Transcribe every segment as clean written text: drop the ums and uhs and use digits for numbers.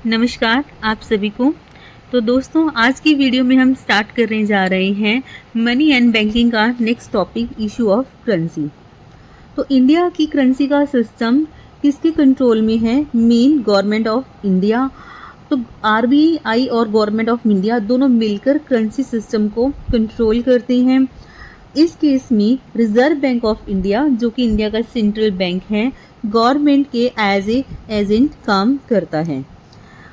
नमस्कार आप सभी को। तो दोस्तों आज की वीडियो में हम स्टार्ट करने जा रहे हैं मनी एंड बैंकिंग का next topic issue of currency. तो इंडिया की करेंसी का सिस्टम किसके कंट्रोल में है? Main government of India. तो आरबीआई और गवर्नमेंट ऑफ इंडिया दोनों मिलकर करेंसी सिस्टम को कंट्रोल करते हैं। इस केस में रिजर्व बैंक ऑफ इंडिया जो कि इंडिया का सेंट्रल बैंक है, गवर्नमेंट के एज ए एजेंट काम करता है।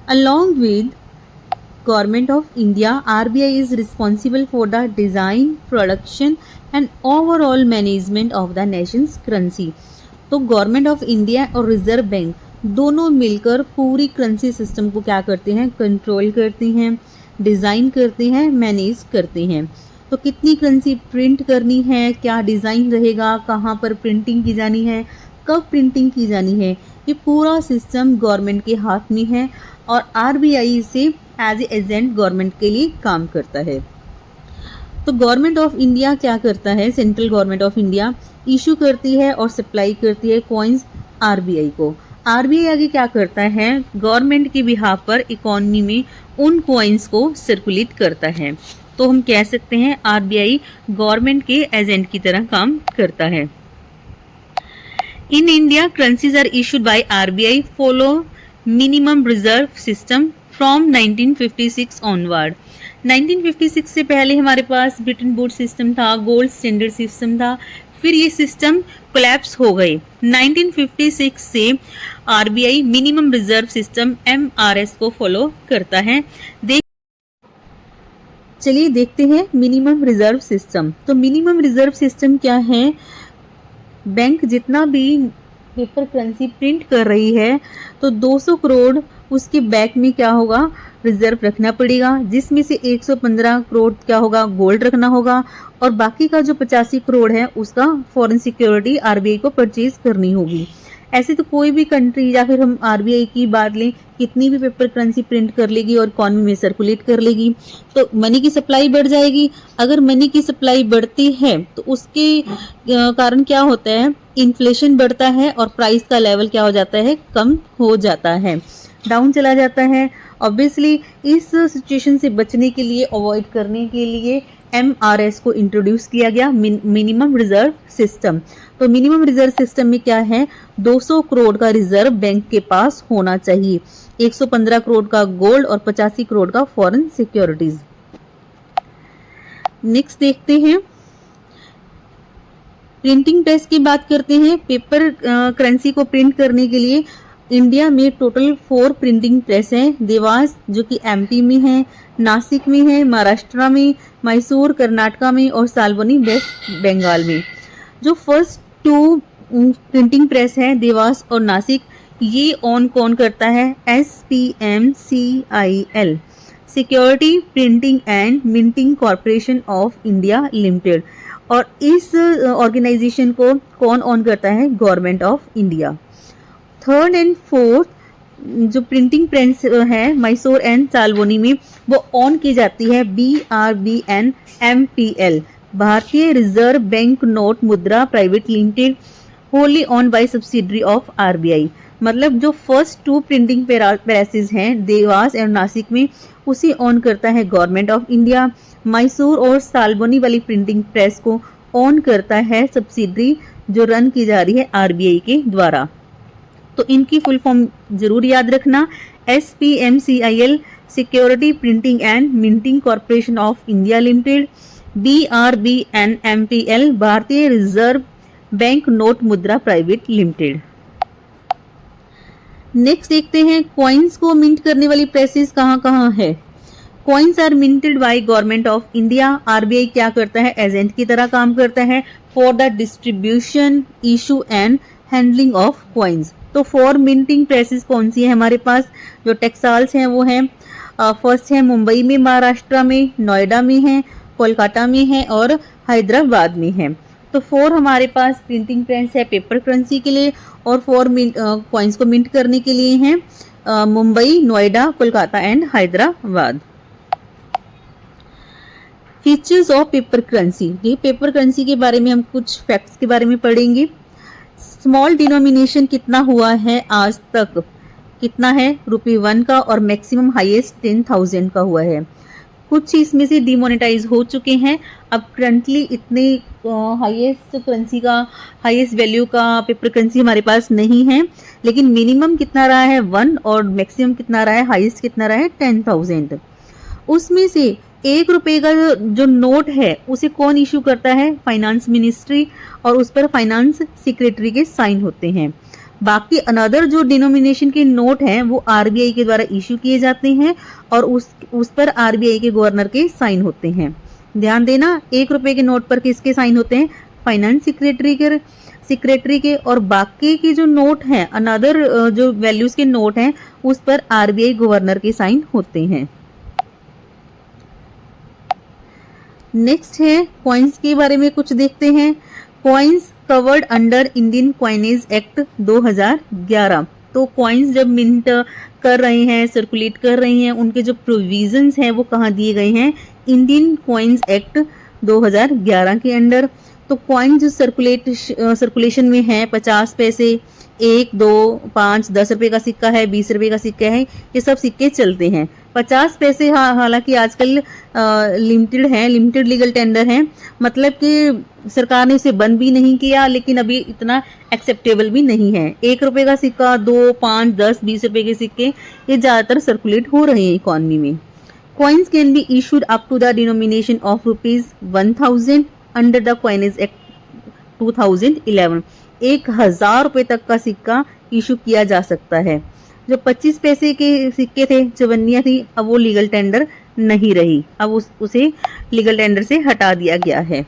Along with Government of India, RBI is responsible for the design, production and overall management of the nation's currency। तो गवर्नमेंट ऑफ इंडिया और रिजर्व बैंक दोनों मिलकर पूरी करेंसी सिस्टम को क्या करते हैं? कंट्रोल करते हैं, डिज़ाइन करते हैं, मैनेज करते हैं। तो कितनी करेंसी प्रिंट करनी है, क्या डिज़ाइन रहेगा, कहाँ पर प्रिंटिंग की जानी है, कब प्रिंटिंग की जानी है, ये पूरा सिस्टम गवर्नमेंट के हाथ में है और आरबीआई से एज ए एजेंट गवर्नमेंट के लिए काम करता है। तो गवर्नमेंट ऑफ इंडिया क्या करता है? Central government of India issue करती है और सप्लाई करती है कॉइन्स आरबीआई को। आरबीआई आगे क्या करता है? गवर्नमेंट के बिहाफ पर इकोनॉमी में उन कॉइन्स को सर्कुलेट करता है। तो हम कह सकते हैं आरबीआई गवर्नमेंट के एजेंट की तरह काम करता है। In India currencies are issued by RBI follow minimum reserve system from 1956 onward. 1956 से पहले हमारे पास ब्रिटेन वुड सिस्टम था, गोल्ड स्टैंडर्ड सिस्टम था, फिर ये सिस्टम कोलैप्स हो गए। 1956 से RBI minimum reserve system MRS को फॉलो करता है। चलिए देखते हैं मिनिमम रिजर्व सिस्टम। तो मिनिमम रिजर्व सिस्टम क्या है? बैंक जितना भी पेपर करेंसी प्रिंट कर रही है तो 200 करोड़ उसके बैक में क्या होगा? रिजर्व रखना पड़ेगा, जिसमें से 115 करोड़ क्या होगा? गोल्ड रखना होगा और बाकी का जो 85 करोड़ है उसका फॉरेन सिक्योरिटी आरबीआई को परचेज करनी होगी। ऐसे तो कोई भी कंट्री या फिर हम आरबीआई की बात लें, कितनी भी पेपर करेंसी प्रिंट कर लेगी और इकोनॉमी में सर्कुलेट कर लेगी तो मनी की सप्लाई बढ़ जाएगी। अगर मनी की सप्लाई बढ़ती है तो उसके कारण क्या होता है? इन्फ्लेशन बढ़ता है और प्राइस का लेवल क्या हो जाता है? कम हो जाता है, डाउन चला जाता है। ऑब्वियसली इस सिचुएशन से बचने के लिए, अवॉइड करने के लिए एमआरएस को इंट्रोड्यूस किया गया, मिनिमम रिजर्व सिस्टम। तो मिनिमम रिजर्व सिस्टम में क्या है? 200 करोड़ का रिजर्व बैंक के पास होना चाहिए, 115 करोड़ का गोल्ड और 85 करोड़ का फॉरेन सिक्योरिटीज। नेक्स्ट देखते हैं प्रिंटिंग प्रेस की बात करते हैं। पेपर करेंसी को प्रिंट करने के लिए इंडिया में टोटल 4 प्रिंटिंग प्रेस हैं। देवास जो कि एमपी में है, नासिक में है, महाराष्ट्र में, मैसूर कर्नाटका में और साल्बनी वेस्ट बंगाल में। जो फर्स्ट 2 प्रिंटिंग प्रेस है देवास और नासिक, ये ऑन कौन करता है? SPMCIL security printing and minting corporation of India limited. और इस ऑर्गेनाइजेशन को कौन ऑन करता है? Government of India. 3rd and 4th जो प्रिंटिंग प्रेस है मैसूर एंड साल्बनी में, वो ऑन की जाती है BRBNMPL Bharatiya Reserve Bank Note Mudra Private Limited, wholly owned by subsidiary of RBI. मतलब जो फर्स्ट 2 प्रिंटिंग प्रेसेस हैं देवास और नासिक में, उसे ऑन करता है गवर्नमेंट ऑफ इंडिया। मैसूर और साल्बनी वाली प्रिंटिंग प्रेस को ऑन करता है सब्सिडरी जो रन की जा रही है आरबीआई के द्वारा। तो इनकी फुल फॉर्म जरूर याद रखना, SPMCIL security printing and minting corporation of India limited, BRBNMPL Bharatiya Reserve Bank Note Mudra Private limited. Next देखते हैं कॉइन्स को मिंट करने वाली प्रेसेस कहाँ कहाँ है। Coins are minted by government of India. RBI क्या करता है? एजेंट की तरह काम करता है for the distribution, issue and handling of coins. तो 4 मिंटिंग प्रेसेस कौन सी है हमारे पास? जो टेक्सटाइल्स हैं वो हैं, फर्स्ट है मुंबई में, महाराष्ट्र में, नोएडा में है, कोलकाता में है और हैदराबाद में है। तो 4 हमारे पास प्रिंटिंग प्रेस है पेपर करेंसी के लिए और 4 कॉइन्स को मिंट करने के लिए हैं Mumbai, Noida, Kolkata and Hyderabad. Features of paper currency. ये पेपर करेंसी के बारे में हम कुछ फैक्ट्स के बारे में पढ़ेंगे। स्मॉल डिनोमिनेशन कितना हुआ है आज तक? कितना है ₹1 का और मैक्सिमम हाईएस्ट 10,000 का हुआ है। कुछ इसमें से डिमोनेटाइज हो चुके हैं। अब करंटली इतने हाईएस्ट करेंसी का हाईएस्ट वैल्यू का पेपर करेंसी हमारे पास नहीं है, लेकिन मिनिमम कितना रहा है 1 और मैक्सिमम कितना रहा है, हाईएस्ट कितना रहा है 10,000। उसमें से ₹1 का जो नोट है उसे कौन इशू करता है, फाइनेंस मिनिस्ट्री, और उस पर फाइनेंस सेक्रेटरी के साइन होते हैं। बाकी अनदर जो डिनोमिनेशन के नोट हैं वो आरबीआई के द्वारा इशू किए जाते हैं और उस पर आरबीआई के गवर्नर के साइन होते हैं। ध्यान देना, ₹1 के नोट पर किसके साइन होते हैं, फाइनेंस सेक्रेटरी के, और बाकी के जो नोट हैं अनदर जो वैल्यूज के नोट हैं उस पर आरबीआई गवर्नर के साइन होते हैं। नेक्स्ट है कॉइन्स के बारे में कुछ देखते हैं। Coins covered under Indian coinage act 2011। तो कॉइन्स जब मिंट कर रहे हैं, सर्कुलेट कर रहे हैं, उनके जो प्रोविजंस हैं वो कहाँ दिए गए हैं, इंडियन कॉइन्स एक्ट 2011 के अंडर। तो कॉइन जो सर्कुलेशन में है 50 पैसे, 1, 2, 5, 10 रुपए का सिक्का है, 20 रुपए का सिक्का है, ये सब सिक्के चलते हैं। 50 पैसे हालांकि आजकल लिमिटेड है, लिमिटेड लीगल टेंडर है, मतलब कि सरकार ने इसे बंद भी नहीं किया, लेकिन अभी इतना एक्सेप्टेबल भी नहीं है। ₹1 का सिक्का, 2, 5, 10, 20 रुपए के सिक्के ये ज्यादातर सर्कुलेट हो रहे हैं इकोनॉमी में। Coins can be issued up to the denomination of ₹1,000 under the coinage act 2011। 1,000 रुपए तक का सिक्का इशू किया जा सकता है। जो 25 पैसे के सिक्के थे, चवन्नियां थी, अब वो लीगल टेंडर नहीं रही, अब उसे लीगल टेंडर से हटा दिया गया है।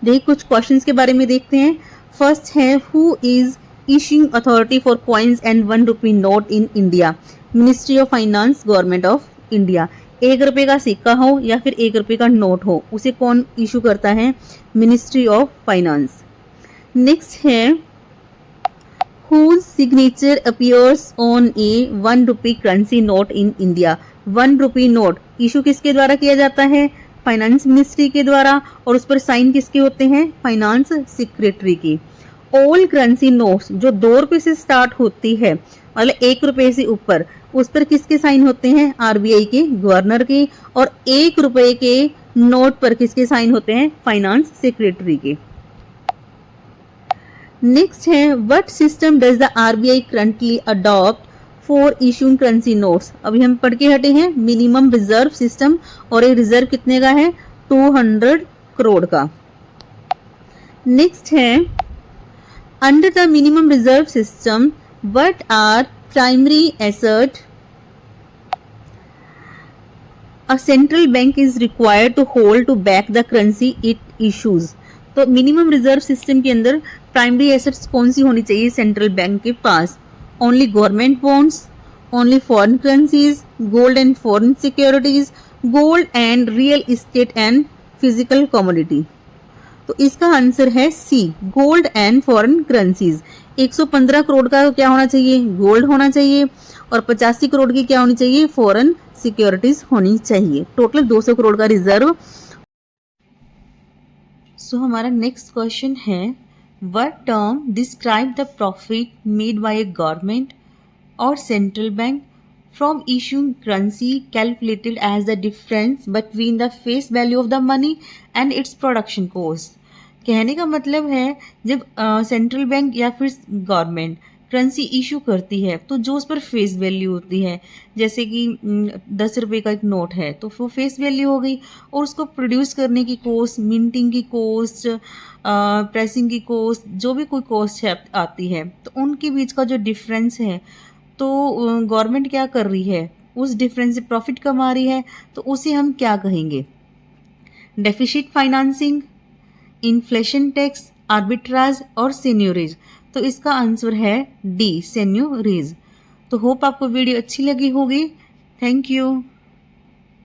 देखिए कुछ क्वेश्चंस के बारे में देखते हैं। फर्स्ट है, who is issuing authority for coins and ₹1 note in India? Ministry of finance, government of India. ₹1 का सिक्का हो या फिर ₹1 का नोट हो, उसे कौन इशू करता है, मिनिस्ट्री ऑफ फाइनेंस। नेक्स्ट है, whose signature appears on a ₹1 currency note in India? ₹1 note issue किसके द्वारा किया जाता है, फाइनेंस मिनिस्ट्री के द्वारा, और उस पर साइन किसके होते हैं, फाइनेंस सेक्रेटरी की। ऑल करेंसी नोट्स जो ₹2 से स्टार्ट होती है, मतलब ₹1 से ऊपर, उस पर किसके साइन होते हैं, आरबीआई के गवर्नर के, और ₹1 के नोट पर किसके साइन होते हैं, फाइनेंस सेक्रेटरी के। नेक्स्ट है, what system does the RBI currently adopt for issuing currency notes? अभी हम पढ़ के हटे हैं मिनिमम रिजर्व सिस्टम, और ये रिजर्व कितने का है, 200 करोड़ का। नेक्स्ट है, under the minimum reserve system what are primary asset a central bank is required to hold to back the currency it issues? तो मिनिमम रिजर्व सिस्टम के अंदर प्राइमरी एसेट्स कौन सी होनी चाहिए सेंट्रल बैंक के पास? Only government bonds, only foreign currencies, gold and foreign securities, gold and real estate and physical commodity. तो इसका आंसर है C, gold and foreign currencies. 115 crore का क्या होना चाहिए, गोल्ड होना चाहिए, और 85 करोड़ की क्या होनी चाहिए, फॉरेन सिक्योरिटीज होनी चाहिए। टोटल 200 करोड़ का रिजर्व। सो हमारा नेक्स्ट क्वेश्चन है, what term describe the profit made by a government और central bank from issuing currency calculated as the difference between the face value of the money and its production cost? कहने का मतलब है जब central bank या फिर government currency issue करती है तो जो उस पर फेस वैल्यू होती है, जैसे कि ₹10 का एक नोट है तो वो फेस वैल्यू हो गई, और उसको प्रोड्यूस करने की कॉस्ट, मिंटिंग की कॉस्ट, प्रेसिंग की कॉस्ट, जो भी कोई कॉस्ट है आती है, तो उनके बीच का जो डिफरेंस है, तो गवर्नमेंट क्या कर रही है, उस डिफरेंस से प्रॉफिट कमा रही है, तो उसे हम क्या कहेंगे, deficit financing, inflation tax, arbitrage और सेन्योरेज। तो इसका आंसर है डी, सेन्योरेज। तो होप आपको वीडियो अच्छी लगी होगी। Thank you.